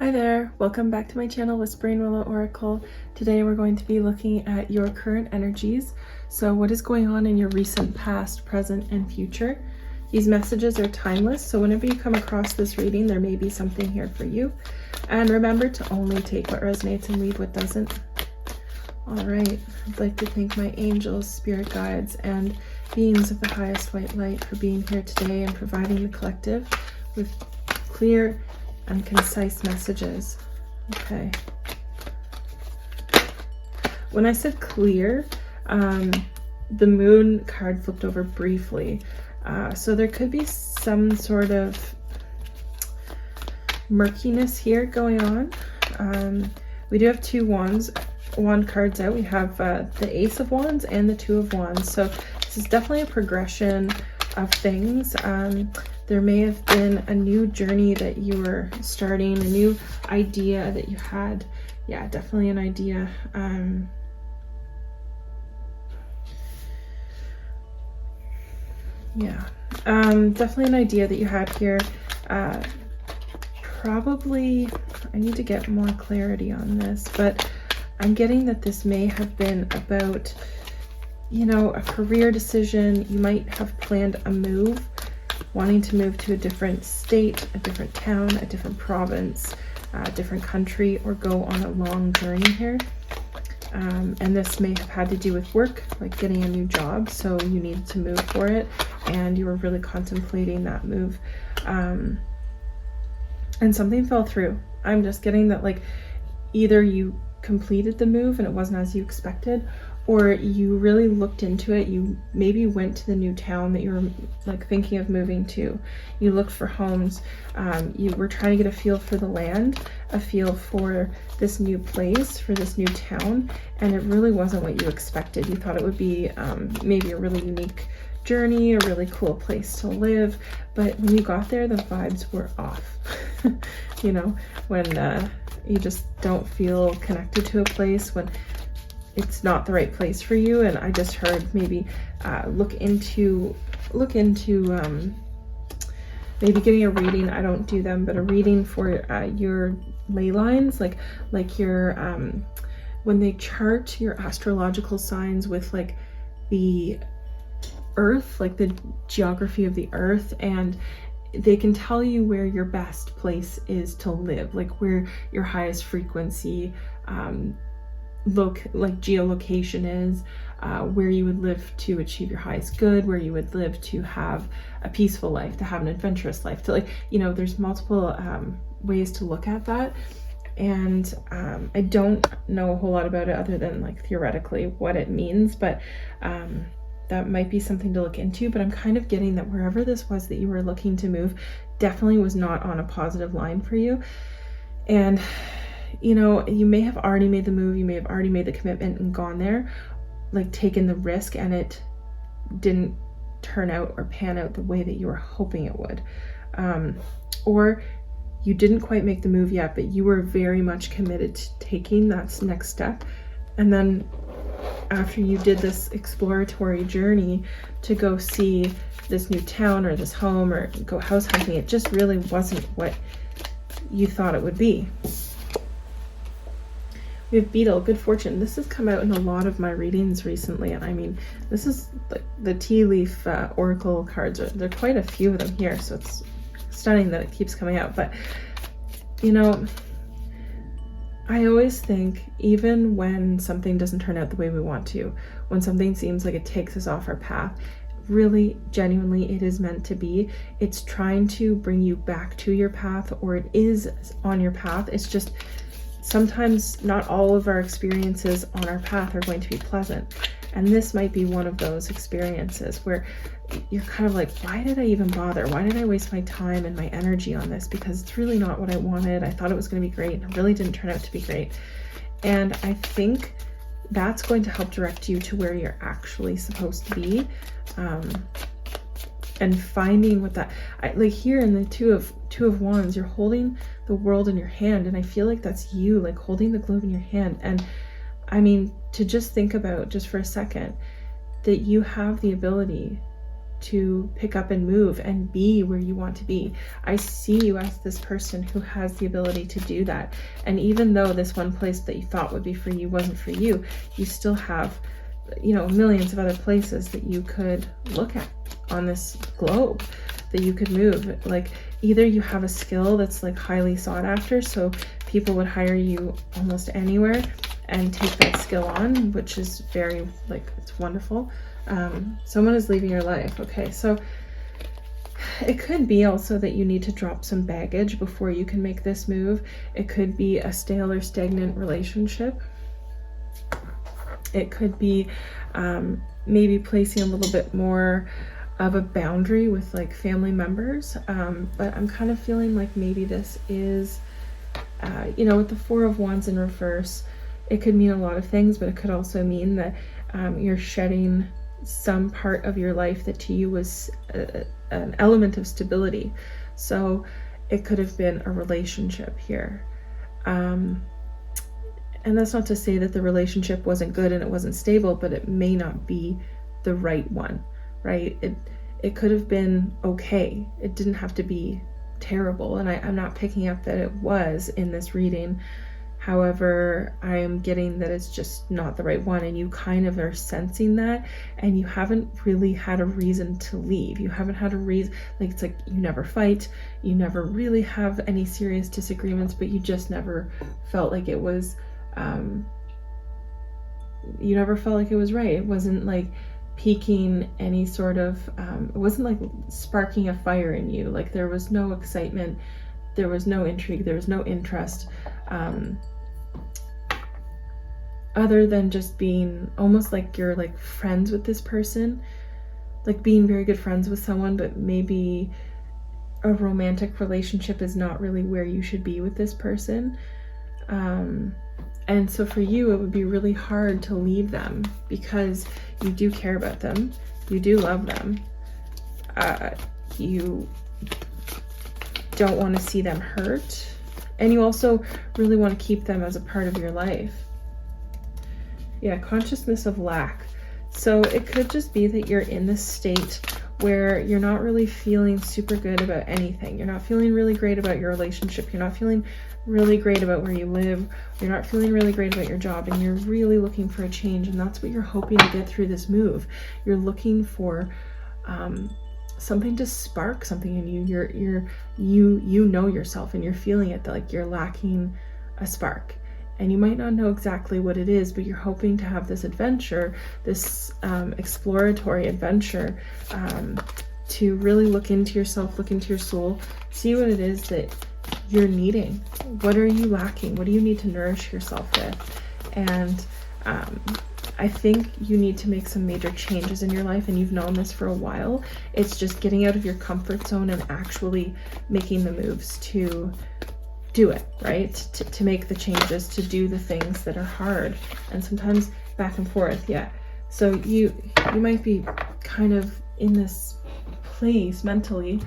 Hi there, welcome back to my channel, Whispering Willow Oracle. Today we're going to be looking at your current energies. So what is going on in your recent past, present, and future? These messages are timeless, so whenever you come across this reading, there may be something here for you. And remember to only take what resonates and leave what doesn't. All right, I'd like to thank my angels, spirit guides, and beings of the highest white light for being here today and providing the collective with clear and concise messages. Okay. When I said clear, the moon card flipped over briefly. So there could be some sort of murkiness here going on. We do have two wand cards out. We have the Ace of Wands and the Two of Wands. So this is definitely a progression of things. There may have been a new journey that you were starting, a new idea that you had. Yeah, definitely an idea. Definitely an idea that you had here. Probably, I need to get more clarity on this, but I'm getting that this may have been about, you know, a career decision. You might have planned a move, wanting to move to a different state, a different town, a different province, a different country, or go on a long journey here. And this may have had to do with work, like getting a new job, so you needed to move for it, and you were really contemplating that move. And something fell through. I'm just getting that, like, either you completed the move and it wasn't as you expected, or you really looked into it. You maybe went to the new town that you were like thinking of moving to. You looked for homes. You were trying to get a feel for the land, a feel for this new place, for this new town, and it really wasn't what you expected. You thought it would be maybe a really unique journey, a really cool place to live, but when you got there, the vibes were off. You know, when you just don't feel connected to a place, when it's not the right place for you. And I just heard maybe look into maybe getting a reading. I don't do them, but a reading for your ley lines, like your when they chart your astrological signs with like the earth, like the geography of the earth, and they can tell you where your best place is to live, like where your highest frequency geolocation is, where you would live to achieve your highest good, where you would live to have a peaceful life, to have an adventurous life, to, like, you know, there's multiple ways to look at that. And I don't know a whole lot about it other than like theoretically what it means, but that might be something to look into. But I'm kind of getting that wherever this was that you were looking to move definitely was not on a positive line for you. And you know, you may have already made the move, you may have already made the commitment and gone there, like taken the risk, and it didn't turn out or pan out the way that you were hoping it would. Or you didn't quite make the move yet, but you were very much committed to taking that next step. And then after you did this exploratory journey to go see this new town or this home or go house hunting, it just really wasn't what you thought it would be. We have Beetle, good fortune. This has come out in a lot of my readings recently, and I mean, this is like the tea leaf oracle cards. There are quite a few of them here, so it's stunning that it keeps coming out. But you know, I always think, even when something doesn't turn out the way we want to, when something seems like it takes us off our path, really, genuinely, it is meant to be. It's trying to bring you back to your path, or it is on your path. It's just sometimes not all of our experiences on our path are going to be pleasant. And this might be one of those experiences where you're kind of like, why did I even bother? Why did I waste my time and my energy on this? Because it's really not what I wanted. I thought it was going to be great, and it really didn't turn out to be great. And I think that's going to help direct you to where you're actually supposed to be. And finding what that, like here in the two of Wands, you're holding the world in your hand, and I feel like that's you, like holding the globe in your hand. And I mean, to just think about, just for a second, that you have the ability to pick up and move and be where you want to be. I see you as this person who has the ability to do that. And even though this one place that you thought would be for you wasn't for you, you still have, you know, millions of other places that you could look at on this globe that you could move. Like, either you have a skill that's like highly sought after, so people would hire you almost anywhere and take that skill on, which is very, like, it's wonderful. Someone is leaving your life. Okay, so it could be also that you need to drop some baggage before you can make this move. It could be a stale or stagnant relationship. It could be maybe placing a little bit more of a boundary with like family members. But I'm kind of feeling like maybe this is, you know, with the Four of Wands in reverse, it could mean a lot of things, but it could also mean that you're shedding some part of your life that to you was an element of stability. So it could have been a relationship here. And that's not to say that the relationship wasn't good and it wasn't stable, but it may not be the right one, right? It could have been okay. It didn't have to be terrible. And I'm not picking up that it was in this reading. However, I am getting that it's just not the right one, and you kind of are sensing that, and you haven't really had a reason to leave. You haven't had a reason, like, it's like you never fight, you never really have any serious disagreements, but you just never felt like it was, you never felt like it was right. It wasn't like piquing any sort of, it wasn't like sparking a fire in you. Like, there was no excitement, there was no intrigue, there was no interest. Other than just being almost like you're like friends with this person, like being very good friends with someone, but maybe a romantic relationship is not really where you should be with this person. And so for you, it would be really hard to leave them because you do care about them, you do love them, you don't want to see them hurt, and you also really want to keep them as a part of your life. Yeah, consciousness of lack. So it could just be that you're in this state where you're not really feeling super good about anything. You're not feeling really great about your relationship. You're not feeling really great about where you live. You're not feeling really great about your job, and you're really looking for a change. And that's what you're hoping to get through this move. You're looking for something to spark something in you. You know yourself, and you're feeling it, that like you're lacking a spark. And you might not know exactly what it is, but you're hoping to have this adventure, this exploratory adventure, to really look into yourself, look into your soul, see what it is that you're needing. What are you lacking? What do you need to nourish yourself with? And I think you need to make some major changes in your life, and you've known this for a while. It's just getting out of your comfort zone and actually making the moves to do it, right? To make the changes, to do the things that are hard, and sometimes back and forth. Yeah. So you might be kind of in this place mentally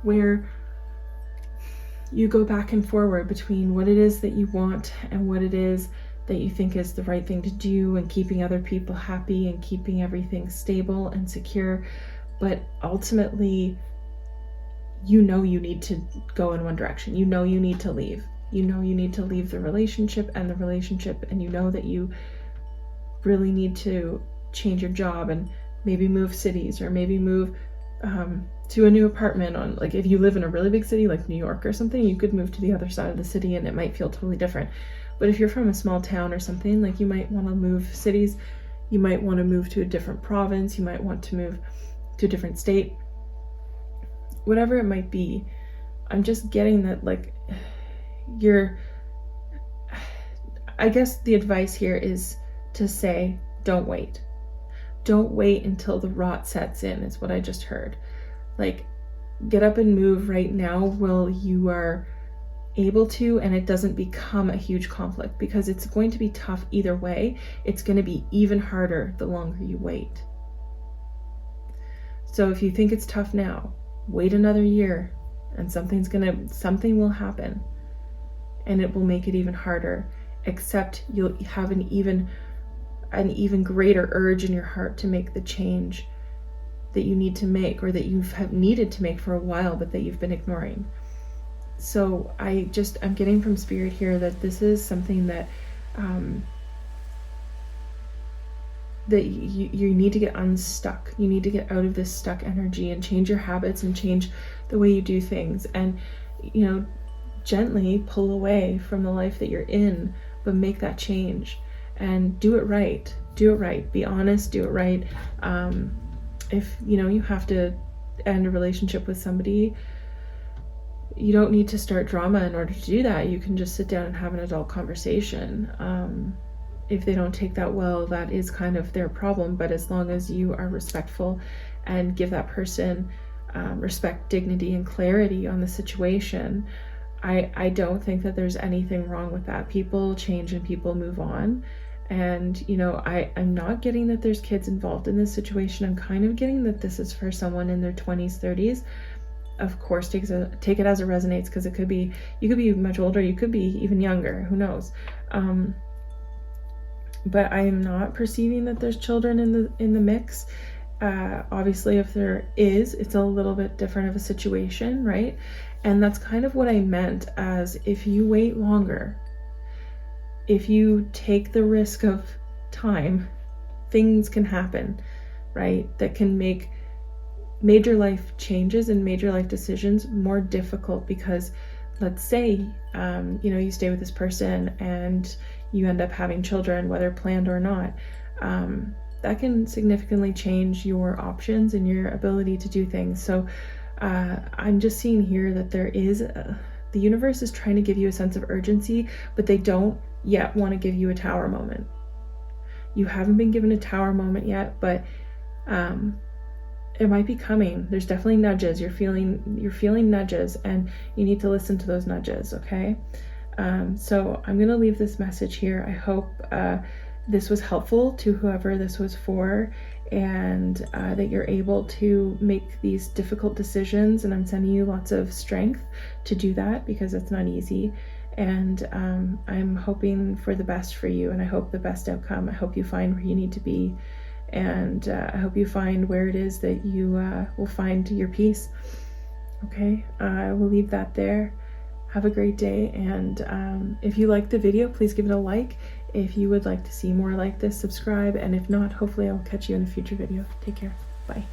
where you go back and forward between what it is that you want and what it is that you think is the right thing to do, and keeping other people happy and keeping everything stable and secure. But ultimately, you know you need to go in one direction. You know you need to leave. You know you need to leave the relationship, and you know that you really need to change your job and maybe move cities, or maybe move to a new apartment. On, like, if you live in a really big city like New York or something, you could move to the other side of the city and it might feel totally different. But if you're from a small town or something, like, you might want to move cities, you might want to move to a different province, you might want to move to a different state. Whatever it might be, I'm just getting that, like, I guess the advice here is to say, don't wait. Don't wait until the rot sets in, is what I just heard. Like, get up and move right now while you are able to, and it doesn't become a huge conflict, because it's going to be tough either way. It's going to be even harder the longer you wait. So if you think it's tough now, wait another year, and something will happen, and it will make it even harder, except you'll have an even greater urge in your heart to make the change that you need to make, or that you've needed to make for a while, but that you've been ignoring. So I'm getting from Spirit here that this is something that that you need to get unstuck. You need to get out of this stuck energy and change your habits and change the way you do things, and gently pull away from the life that you're in, but make that change and do it right. Do it right. Be honest, do it right. If you have to end a relationship with somebody, you don't need to start drama in order to do that. You can just sit down and have an adult conversation. If they don't take that well, that is kind of their problem. But as long as you are respectful and give that person respect, dignity, and clarity on the situation, I don't think that there's anything wrong with that. People change and people move on. And, I'm not getting that there's kids involved in this situation. I'm kind of getting that this is for someone in their 20s, 30s. Of course, take it as it resonates, because you could be much older, you could be even younger, who knows. But I am not perceiving that there's children in the mix. Obviously, if there is, it's a little bit different of a situation, right? And that's kind of what I meant as, if you wait longer, if you take the risk of time, things can happen, right? That can make major life changes and major life decisions more difficult, because let's say, you stay with this person and you end up having children, whether planned or not. That can significantly change your options and your ability to do things. So I'm just seeing here that the universe is trying to give you a sense of urgency, but they don't yet want to give you a tower moment. You haven't been given a tower moment yet, but it might be coming. There's definitely nudges. You're feeling nudges, and you need to listen to those nudges, okay? So I'm going to leave this message here. I hope this was helpful to whoever this was for, and that you're able to make these difficult decisions. And I'm sending you lots of strength to do that, because it's not easy. And I'm hoping for the best for you, and I hope the best outcome. I hope you find where you need to be, and I hope you find where it is that you will find your peace. Okay, I will leave that there. Have a great day, and if you liked the video, please give it a like. If you would like to see more like this, subscribe, and if not, hopefully I will catch you in a future video. Take care. Bye.